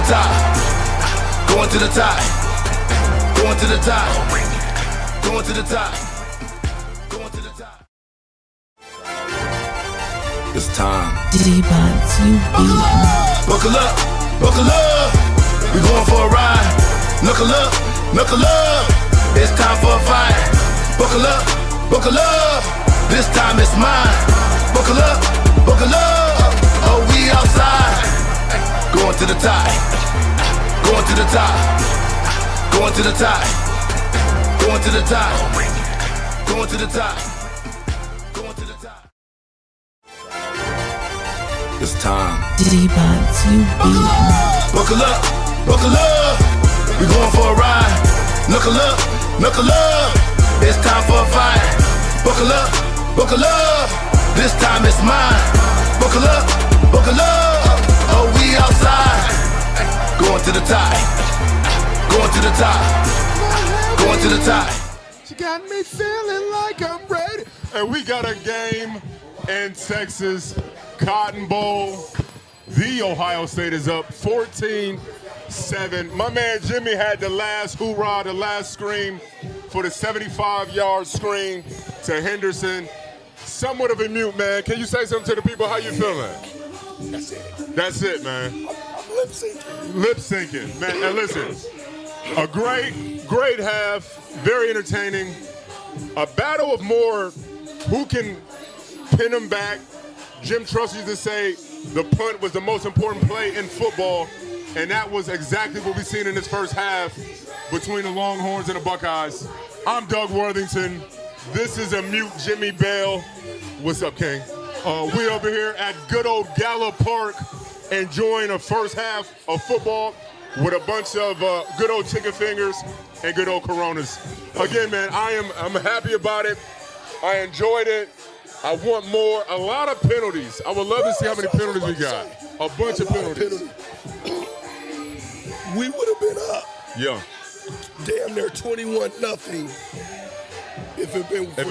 top. Going to the top. Going to the top. Going to the top. Going to the top. It's time. D-Buds, you beat. Buckle up, buckle up. We going for a ride. Knuckle up, knuckle up. It's time for a fight. Buckle up, buckle up. This time it's mine. Buckle up, buckle up. Oh, we outside. Going to the top. Going to the top. Going to the top. Going to the top. Going to the top. Going to the top. It's time. D-Buds, you beat. Buckle up, buckle up. We going for a ride. Knuckle up, knuckle up. It's time for a fight. Buckle up, buckle up. This time it's mine. Buckle up, buckle up. Oh, we outside. Going to the top. Going to the top. Going to the top. She got me feeling like I'm ready. And we got a game in Texas, Cotton Bowl. The Ohio State is up 14-7. My man Jimmy had the last hoorah, the last scream for the 75-yard screen to Henderson. Somewhat of a mute, man. Can you say something to the people? How you feeling? That's it. That's it, man. I'm lip syncing. Lip syncing, man. And listen, a great half, very entertaining. A battle of more who can pin them back. Jim Truss used to say the punt was the most important play in football, and that was exactly what we've seen in this first half between the Longhorns and the Buckeyes. I'm Doug Worthington. This is a mute Jimmy Bell. What's up, King? We over here at good old Gallup Park enjoying a first half of football with a bunch of good old chicken fingers and good old Coronas. Again, man, I'm happy about it. I enjoyed it. I want more. A lot of penalties. I would love to see how many penalties we got. A bunch of penalties. We would have been up. Yeah. Damn near 21-0. If it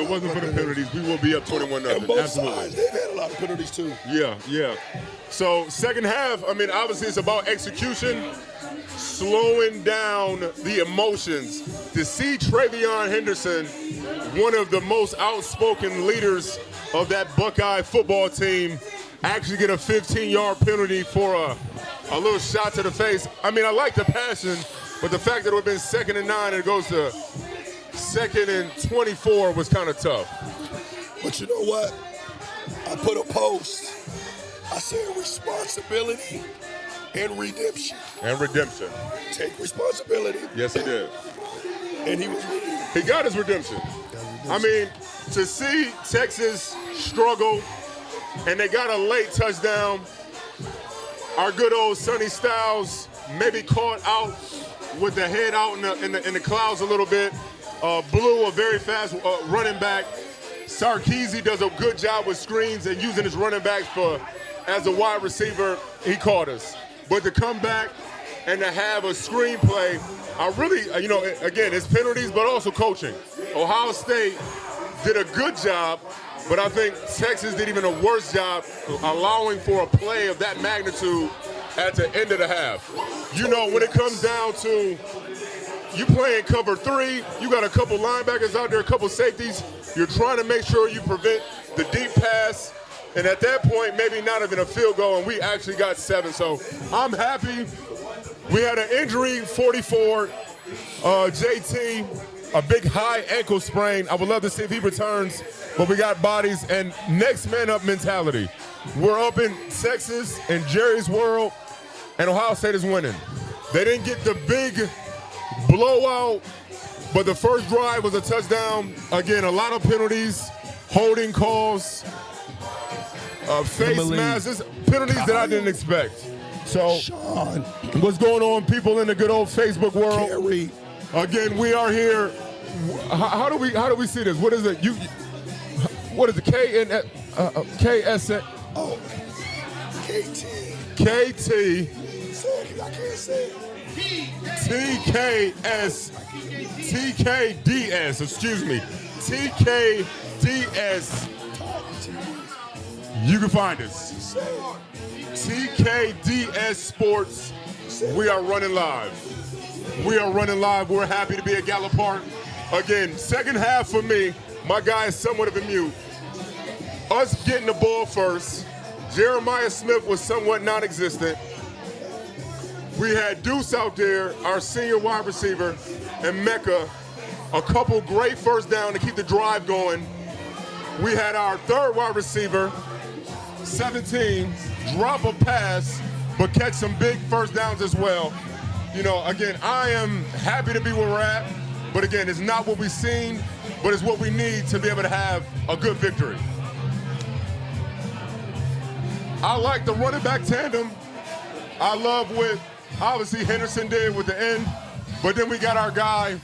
wasn't for the penalties, we will be up 21-0. And both Absolutely. sides, they've had a lot of penalties too. Yeah. So second half, I mean, obviously it's about execution, slowing down the emotions. To see Travion Henderson, one of the most outspoken leaders of that Buckeye football team, actually get a 15-yard penalty for a little shot to the face. I mean, I like the passion, but the fact that it would have been 2nd and 9 and it goes to 2nd and 24 was kind of tough. But you know what? I put a post. I said responsibility and redemption. Take responsibility. Yes, he did. And he was redeemed. He got his redemption. I mean, to see Texas struggle, and they got a late touchdown. Our good old Sonny Styles maybe caught out with the head out in the clouds a little bit. Blew a very fast running back. Sarkisian does a good job with screens and using his running backs as a wide receiver. He caught us. But to come back and to have a screenplay, I really, again, it's penalties, but also coaching. Ohio State did a good job, but I think Texas did even a worse job allowing for a play of that magnitude at the end of the half. When it comes down to you playing cover 3, you got a couple linebackers out there, a couple safeties. You're trying to make sure you prevent the deep pass. And at that point, maybe not even a field goal, and we actually got 7. So I'm happy. We had an injury, 44, JT, a big high ankle sprain. I would love to see if he returns, but we got bodies and next man up mentality. We're up in Texas, in Jerry's world, and Ohio State is winning. They didn't get the big blowout, but the first drive was a touchdown. Again, a lot of penalties, holding calls, face masks, penalties that I didn't expect. So, Sean, what's going on, people in the good old Facebook world? Kerry. Again, we are here. How do we see this? What is it? What is it? KSN? Oh, KT. KT. I can't say it. TKDS. Excuse me. TKDS. You can find us. TKDS Sports We are running live. We are running live. We're happy to be at Gallup Park. Again, second half for me, my guy is somewhat of a mute. Us getting the ball first. Jeremiah Smith was somewhat non-existent. We had Deuce out there, our senior wide receiver, and Mecca, a couple great first down to keep the drive going. We had our third wide receiver, 17, drop a pass, but catch some big first downs as well. You know, again, I am happy to be where we're at, but again, it's not what we've seen, but it's what we need to be able to have a good victory. I like the running back tandem. I love what, obviously, Henderson did with the end, but then we got our guy,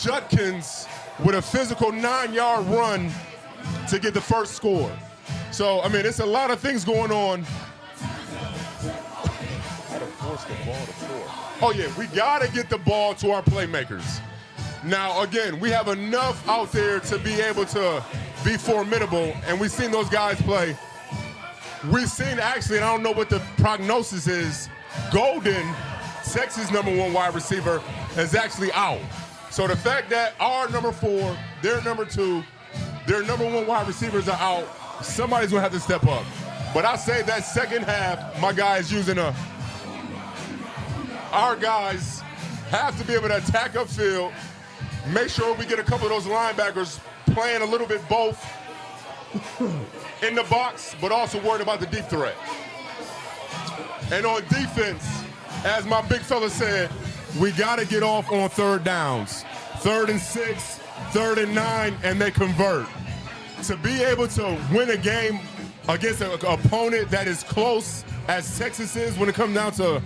Judkins, with a physical 9-yard run to get the first score. So, I mean, it's a lot of things going on. How to force the ball to four. Oh, yeah, we got to get the ball to our playmakers. Now, again, we have enough out there to be able to be formidable, and we've seen those guys play. We've seen, actually, and I don't know what the prognosis is, Golden, Texas' #1 wide receiver, is actually out. So the fact that our number 4, their number 2, their #1 wide receivers are out, somebody's going to have to step up. But I say that second half, my guys using our guys have to be able to attack upfield, make sure we get a couple of those linebackers playing a little bit both in the box, but also worried about the deep threat. And on defense, as my big fella said, we got to get off on third downs. 3rd and 6, 3rd and 9, and they convert. To be able to win a game against an opponent that is close as Texas is when it comes down to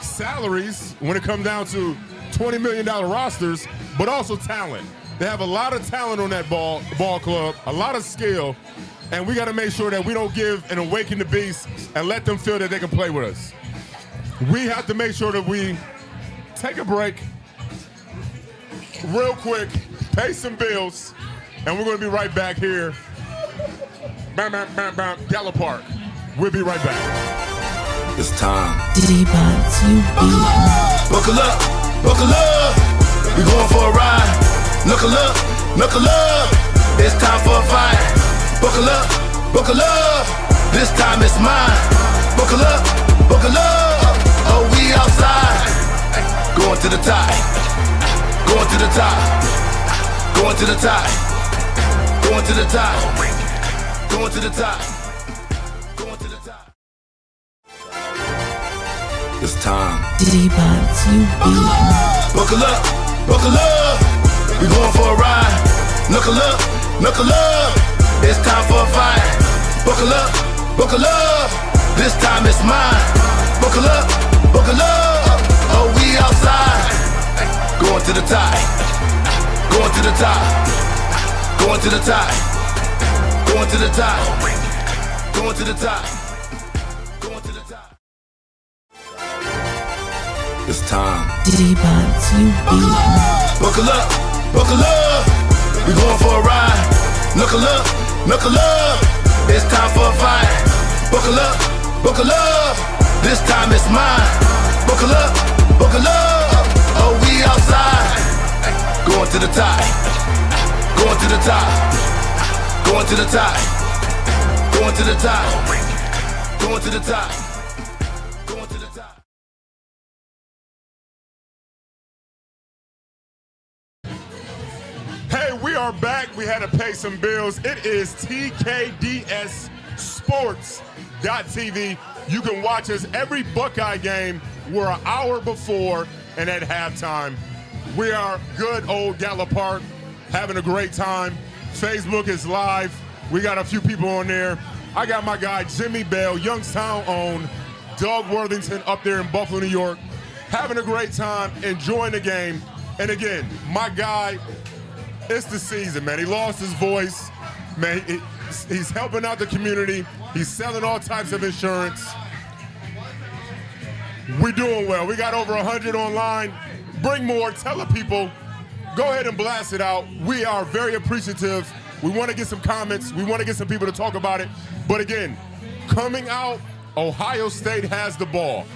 salaries, when it comes down to $20 million rosters, but also talent. They have a lot of talent on that ball club, a lot of skill, and we got to make sure that we don't give an awaken the beast and let them feel that they can play with us. We have to make sure that we take a break real quick, pay some bills, and we're going to be right back here. Bam, bam, bam, bam, Gallup Park. We'll be right back. It's time. D-Buds, you beat. Buckle up, buckle up. We going for a ride. Knuckle up, knuckle up. It's time for a fight. Buckle up, buckle up. This time it's mine. Buckle up, buckle up. Oh, we outside. Going to the top. Going to the top. Going to the top. Going to the top. Going to the top. Going to the top. It's time. D-Buds, you beat. Buckle up, buckle up. We going for a ride. Knuckle up, knuckle up. It's time for a fight. Buckle up, buckle up. This time it's mine. Buckle up, buckle up. Oh, we outside. Going to the top. Going to the top. Going to the top. Going to the top. Going to the top. Going to the top. It's time. D-Buds, you beat. Buckle up, buckle up. We going for a ride. Knuckle up, knuckle up. It's time for a fight. Buckle up, buckle up. This time it's mine. Buckle up, buckle up. Oh, we outside. Going to the top. Going to the top. Going to the top. Going to the top. Going to the top. Going to the top. Hey, we are back. We had to pay some bills. It is TKDSSports.tv. You can watch us every Buckeye game. We're an hour before and at halftime. We are good old Gallup Park, having a great time. Facebook is live. We got a few people on there. I got my guy Jimmy Bell, Youngstown owned, Doug Worthington up there in Buffalo, New York, having a great time, enjoying the game. And again, my guy, it's the season, man. He lost his voice. Man, he's helping out the community. He's selling all types of insurance. We're doing well. We got over 100 online. Bring more. Tell the people. Go ahead and blast it out. We are very appreciative. We want to get some comments. We want to get some people to talk about it. But again, coming out, Ohio State has the ball.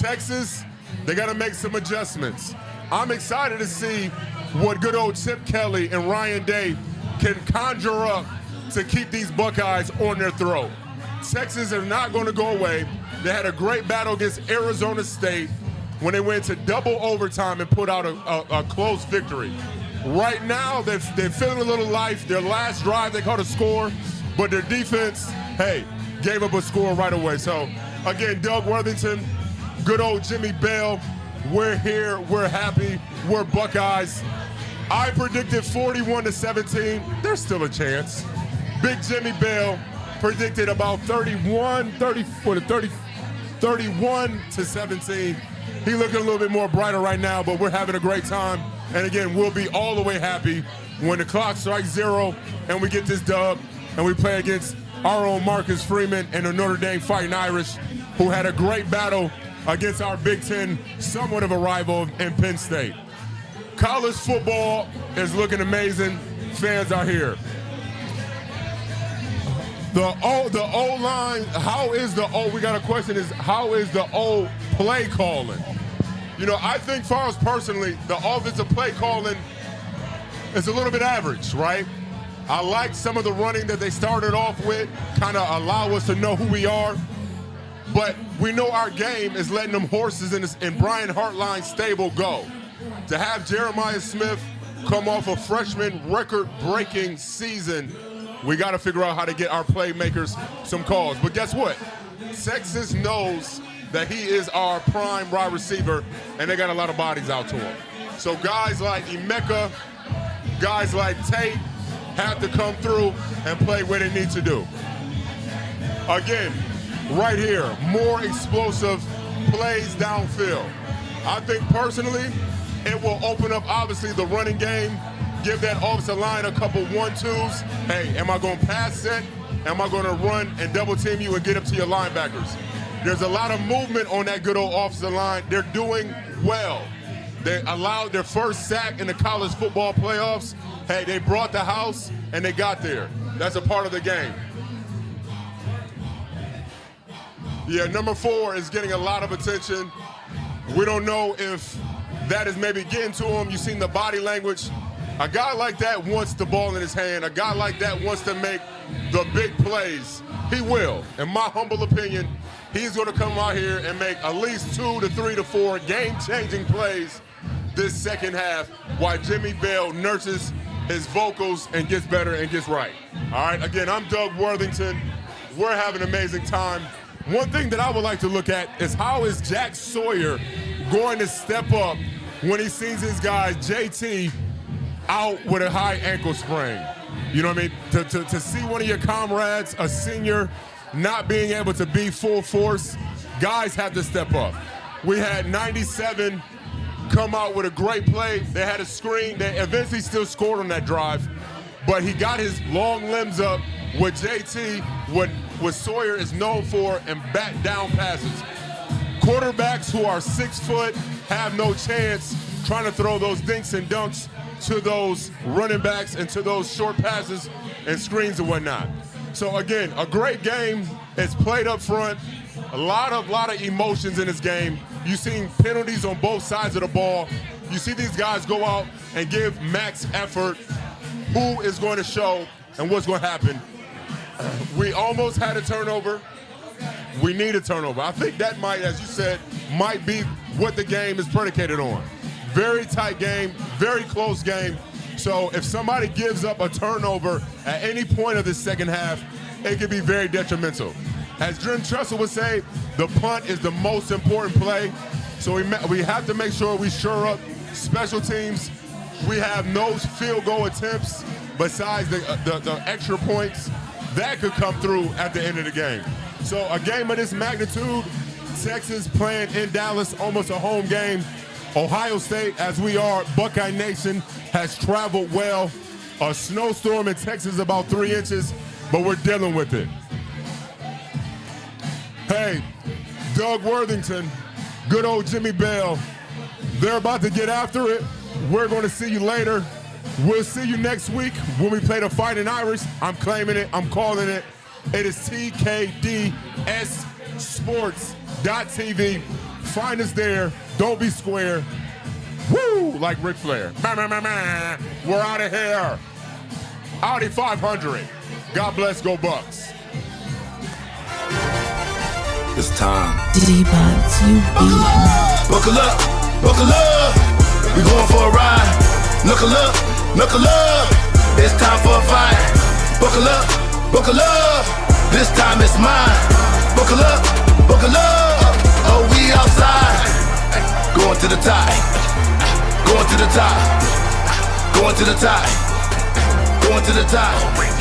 Texas, they got to make some adjustments. I'm excited to see what good old Chip Kelly and Ryan Day can conjure up to keep these Buckeyes on their throat. Texas are not going to go away. They had a great battle against Arizona State when they went to double overtime and put out a close victory. Right now, they're feeling a little life. Their last drive, they caught a score, but their defense, hey, gave up a score right away. So, again, Doug Worthington, good old Jimmy Bell, we're here, we're happy, we're Buckeyes. I predicted 41-17. There's still a chance. Big Jimmy Bell predicted about 31-17. He looking a little bit more brighter right now, but we're having a great time. And again, we'll be all the way happy when the clock strikes 0 and we get this dub and we play against our own Marcus Freeman and the Notre Dame Fighting Irish, who had a great battle against our Big Ten, somewhat of a rival in Penn State. College football is looking amazing. Fans are here. The O-line, we got a question is, how is the O play calling? You know, I think for us personally, the offensive play calling is a little bit average, right? I like some of the running that they started off with, kind of allow us to know who we are. But we know our game is letting them horses in Brian Hartline's stable go. To have Jeremiah Smith come off a freshman record-breaking season, we got to figure out how to get our playmakers some calls. But guess what? Texas knows that he is our prime wide receiver, and they got a lot of bodies out to him. So guys like Emeka, guys like Tate have to come through and play what they need to do. Again, right here, more explosive plays downfield. I think personally, it will open up, obviously, the running game, give that offensive line a couple 1-2s. Hey, am I going to pass set? Am I going to run and double team you and get up to your linebackers? There's a lot of movement on that good old offensive line. They're doing well. They allowed their first sack in the college football playoffs. Hey, they brought the house and they got there. That's a part of the game. Yeah, number 4 is getting a lot of attention. We don't know if that is maybe getting to him. You've seen the body language. A guy like that wants the ball in his hand. A guy like that wants to make the big plays. He will. In my humble opinion, he's going to come out here and make at least 2 to 3 to 4 game-changing plays this second half while Jimmy Bell nurses his vocals and gets better and gets right. All right, again, I'm Doug Worthington. We're having an amazing time. One thing that I would like to look at is how is Jack Sawyer going to step up when he sees his guy, JT, out with a high ankle sprain. You know what I mean? To see one of your comrades, a senior, not being able to be full force, guys have to step up. We had 97 come out with a great play. They had a screen. They eventually still scored on that drive, but he got his long limbs up with JT, what Sawyer is known for, and bat down passes. Quarterbacks who are 6 foot have no chance trying to throw those dinks and dunks to those running backs and to those short passes and screens and whatnot. So again, a great game. It's played up front. A lot of emotions in this game. You've seen penalties on both sides of the ball. You see these guys go out and give max effort. Who is going to show and what's going to happen? We almost had a turnover. We need a turnover. I think that might, as you said, might be what the game is predicated on. Very tight game, very close game. So if somebody gives up a turnover at any point of the second half, it could be very detrimental. As Jim Tressel would say, the punt is the most important play. So we have to make sure we shore up special teams. We have no field goal attempts besides the extra points. That could come through at the end of the game. So a game of this magnitude, Texas playing in Dallas, almost a home game. Ohio State, as we are, Buckeye Nation, has traveled well. A snowstorm in Texas about 3 inches, but we're dealing with it. Hey, Doug Worthington, good old Jimmy Bell, they're about to get after it. We're going to see you later. We'll see you next week when we play the Fighting Irish. I'm claiming it. I'm calling it. It is TKDSsports.tv. find us there. Don't be square. Woo! Like Ric Flair. We're out of here. Audi 500. God bless, go Bucks. It's time. D-Buds, you beat. Buckle up, buckle up. We going for a ride. Knuckle up, knuckle up. It's time for a fight. Buckle up, buckle up. This time it's mine. Buckle up, buckle up. Oh, we outside. Going to the top. Going to the top. Going to the top. Going to the top.